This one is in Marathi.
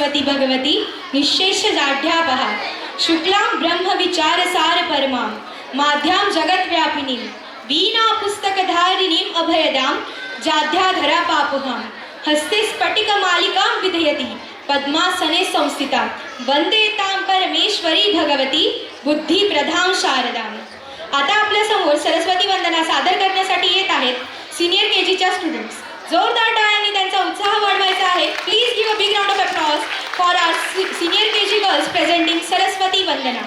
सरस्वती भगवती निशेष जाढ्यापहा शुक्लां ब्रह्म विचार सार परमा माध्यां जगत व्यापिनी वीणा पुस्तकधारिणीं अभयदां जाध्याधरा पापुहां हस्ते स्फटिक मालिकां विधयति पद्मासने संस्थिता वंदे तां परमेश्वरी भगवती बुद्धी प्रधान शारदाम। आता आपल्या समोर सरस्वती वंदना सादर करण्यासाठी येत आहेत सीनियर केजीच्या स्टुडंट्स। जोरदार टाळ्यांनी त्यांचा उत्साह वाढवायचा आहे। Please give a big round of applause for our senior KG girls presenting Saraswati Vandana.